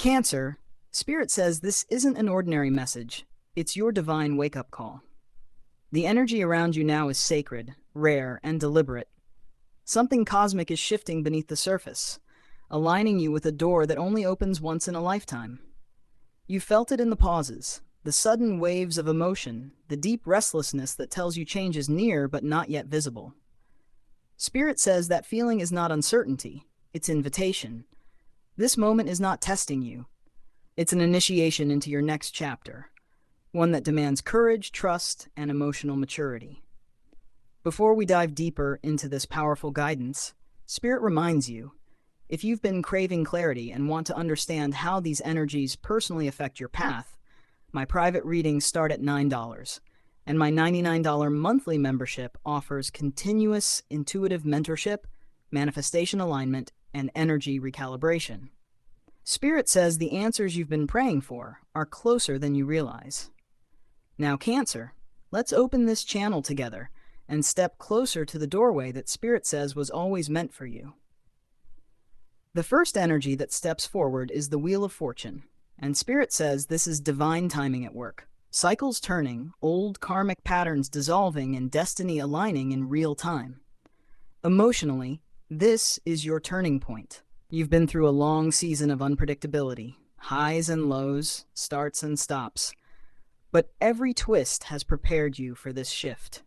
Cancer, Spirit says this isn't an ordinary message. It's your divine wake-up call. The energy around you now is sacred, rare, and deliberate. Something cosmic is shifting beneath the surface, aligning you with a door that only opens once in a lifetime. You felt it in the pauses, the sudden waves of emotion, the deep restlessness that tells you change is near but not yet visible. Spirit says that feeling is not uncertainty, it's invitation. This moment is not testing you. It's an initiation into your next chapter, one that demands courage, trust, and emotional maturity. Before we dive deeper into this powerful guidance, Spirit reminds you, if you've been craving clarity and want to understand how these energies personally affect your path, my private readings start at $9, and my $99 monthly membership offers continuous intuitive mentorship, manifestation alignment, and energy recalibration. Spirit says the answers you've been praying for are closer than you realize. Now, Cancer, let's open this channel together and step closer to the doorway that Spirit says was always meant for you. The first energy that steps forward is the Wheel of Fortune, and Spirit says this is divine timing at work. Cycles turning, old karmic patterns dissolving, and destiny aligning in real time. Emotionally, this is your turning point. You've been through a long season of unpredictability, highs and lows, starts and stops. But every twist has prepared you for this shift.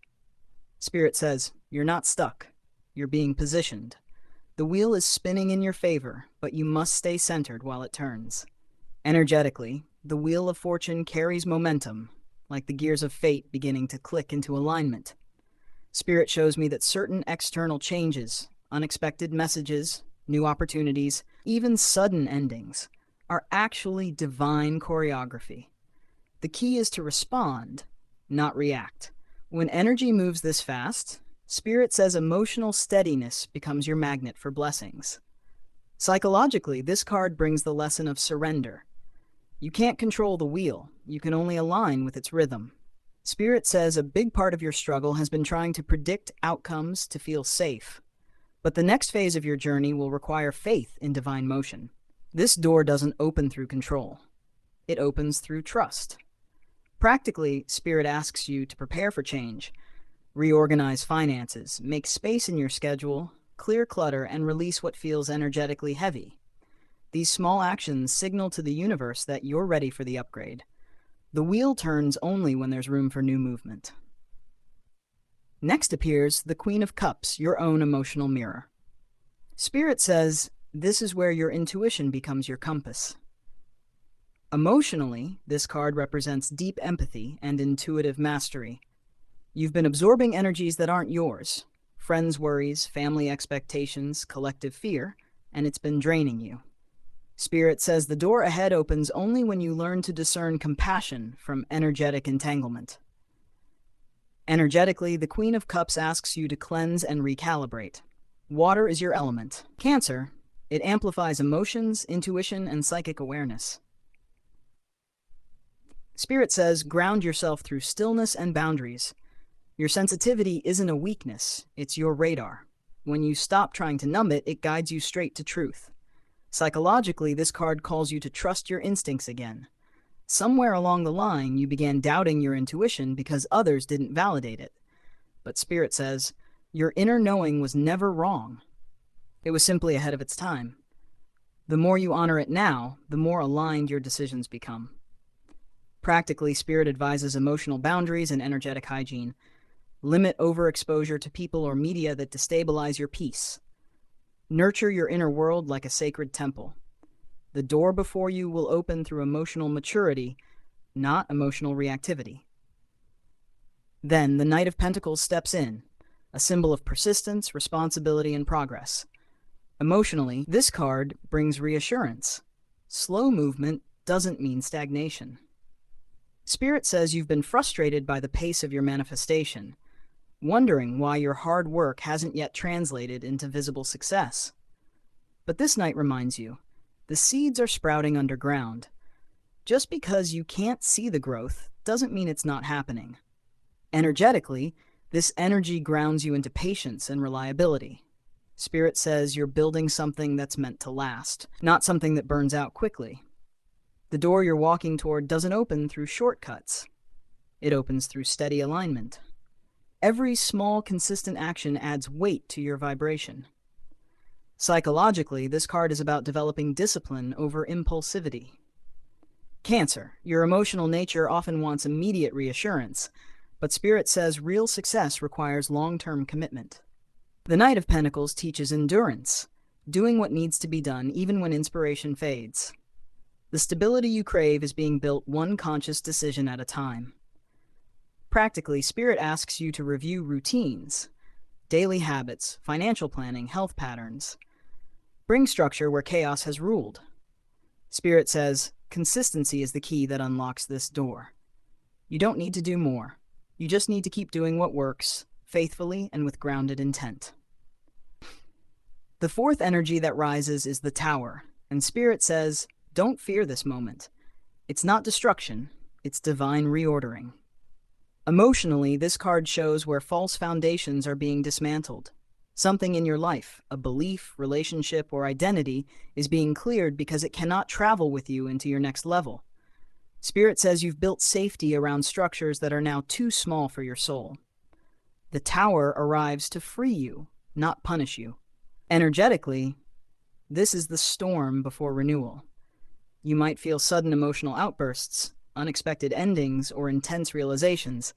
Spirit says, you're not stuck. You're being positioned. The wheel is spinning in your favor, but you must stay centered while it turns. Energetically, the Wheel of Fortune carries momentum, like the gears of fate beginning to click into alignment. Spirit shows me that certain external changes, unexpected messages, new opportunities, even sudden endings, are actually divine choreography. The key is to respond, not react. When energy moves this fast, Spirit says emotional steadiness becomes your magnet for blessings. Psychologically, this card brings the lesson of surrender. You can't control the wheel, you can only align with its rhythm. Spirit says a big part of your struggle has been trying to predict outcomes to feel safe. But the next phase of your journey will require faith in divine motion. This door doesn't open through control. It opens through trust. Practically, Spirit asks you to prepare for change, reorganize finances, make space in your schedule, clear clutter, and release what feels energetically heavy. These small actions signal to the universe that you're ready for the upgrade. The wheel turns only when there's room for new movement. Next appears the Queen of Cups, your own emotional mirror. Spirit says this is where your intuition becomes your compass. Emotionally, this card represents deep empathy and intuitive mastery. You've been absorbing energies that aren't yours, friends' worries, family expectations, collective fear, and it's been draining you. Spirit says the door ahead opens only when you learn to discern compassion from energetic entanglement. Energetically, the Queen of Cups asks you to cleanse and recalibrate. Water is your element. Cancer, it amplifies emotions, intuition, and psychic awareness. Spirit says ground yourself through stillness and boundaries. Your sensitivity isn't a weakness, it's your radar. When you stop trying to numb it, it guides you straight to truth. Psychologically, this card calls you to trust your instincts again. Somewhere along the line, you began doubting your intuition because others didn't validate it. But Spirit says, your inner knowing was never wrong. It was simply ahead of its time. The more you honor it now, the more aligned your decisions become. Practically, Spirit advises emotional boundaries and energetic hygiene. Limit overexposure to people or media that destabilize your peace. Nurture your inner world like a sacred temple. The door before you will open through emotional maturity, not emotional reactivity. Then the Knight of Pentacles steps in, a symbol of persistence, responsibility, and progress. Emotionally, this card brings reassurance. Slow movement doesn't mean stagnation. Spirit says you've been frustrated by the pace of your manifestation, wondering why your hard work hasn't yet translated into visible success. But this night reminds you, the seeds are sprouting underground. Just because you can't see the growth doesn't mean it's not happening. Energetically, this energy grounds you into patience and reliability. Spirit says you're building something that's meant to last, not something that burns out quickly. The door you're walking toward doesn't open through shortcuts. It opens through steady alignment. Every small, consistent action adds weight to your vibration. Psychologically, this card is about developing discipline over impulsivity. Cancer, your emotional nature often wants immediate reassurance, but Spirit says real success requires long-term commitment. The Knight of Pentacles teaches endurance, doing what needs to be done even when inspiration fades. The stability you crave is being built one conscious decision at a time. Practically, Spirit asks you to review routines, daily habits, financial planning, health patterns. Bring structure where chaos has ruled. Spirit says, consistency is the key that unlocks this door. You don't need to do more. You just need to keep doing what works, faithfully and with grounded intent. The fourth energy that rises is the Tower, and Spirit says, don't fear this moment. It's not destruction, it's divine reordering. Emotionally, this card shows where false foundations are being dismantled. Something in your life, a belief, relationship, or identity, is being cleared because it cannot travel with you into your next level. Spirit says you've built safety around structures that are now too small for your soul. The Tower arrives to free you, not punish you. Energetically, this is the storm before renewal. You might feel sudden emotional outbursts, unexpected endings, or intense realizations,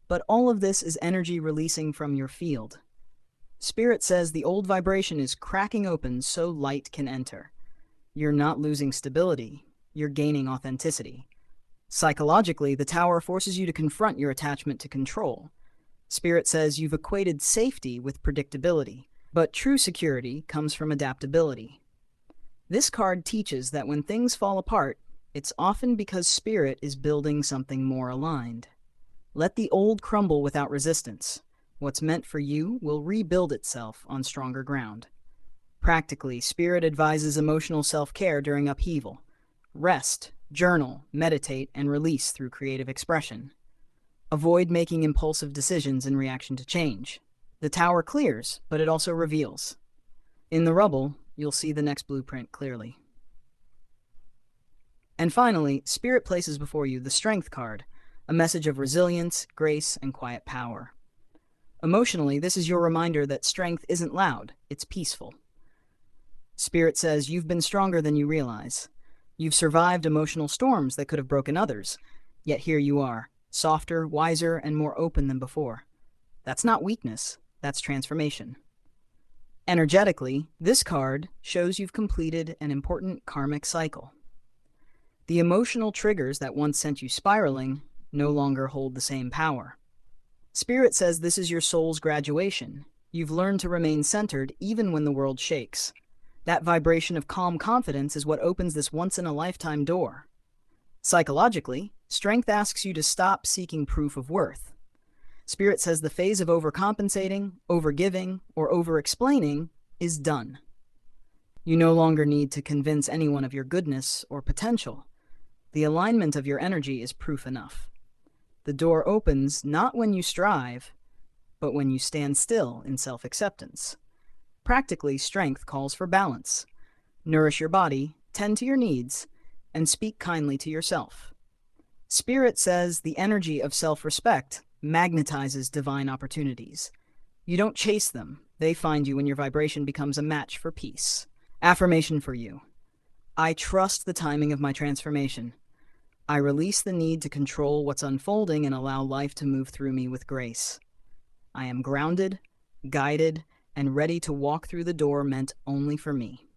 but all of this is energy releasing from your field. Spirit says the old vibration is cracking open so light can enter. You're not losing stability, you're gaining authenticity. Psychologically, the Tower forces you to confront your attachment to control. Spirit says you've equated safety with predictability, but true security comes from adaptability. This card teaches that when things fall apart, it's often because Spirit is building something more aligned. Let the old crumble without resistance. What's meant for you will rebuild itself on stronger ground. Practically, Spirit advises emotional self-care during upheaval. Rest, journal, meditate, and release through creative expression. Avoid making impulsive decisions in reaction to change. The Tower clears, but it also reveals. In the rubble, you'll see the next blueprint clearly. And finally, Spirit places before you the Strength card, a message of resilience, grace, and quiet power. Emotionally, this is your reminder that strength isn't loud, it's peaceful. Spirit says you've been stronger than you realize. You've survived emotional storms that could have broken others, yet here you are, softer, wiser, and more open than before. That's not weakness, that's transformation. Energetically, this card shows you've completed an important karmic cycle. The emotional triggers that once sent you spiraling no longer hold the same power. Spirit says this is your soul's graduation. You've learned to remain centered even when the world shakes. That vibration of calm confidence is what opens this once-in-a-lifetime door. Psychologically, strength asks you to stop seeking proof of worth. Spirit says the phase of overcompensating, overgiving, or over-explaining is done. You no longer need to convince anyone of your goodness or potential. The alignment of your energy is proof enough. The door opens not when you strive, but when you stand still in self-acceptance. Practically, strength calls for balance. Nourish your body, tend to your needs, and speak kindly to yourself. Spirit says the energy of self-respect magnetizes divine opportunities. You don't chase them, they find you when your vibration becomes a match for peace. Affirmation for you. I trust the timing of my transformation. I release the need to control what's unfolding and allow life to move through me with grace. I am grounded, guided, and ready to walk through the door meant only for me.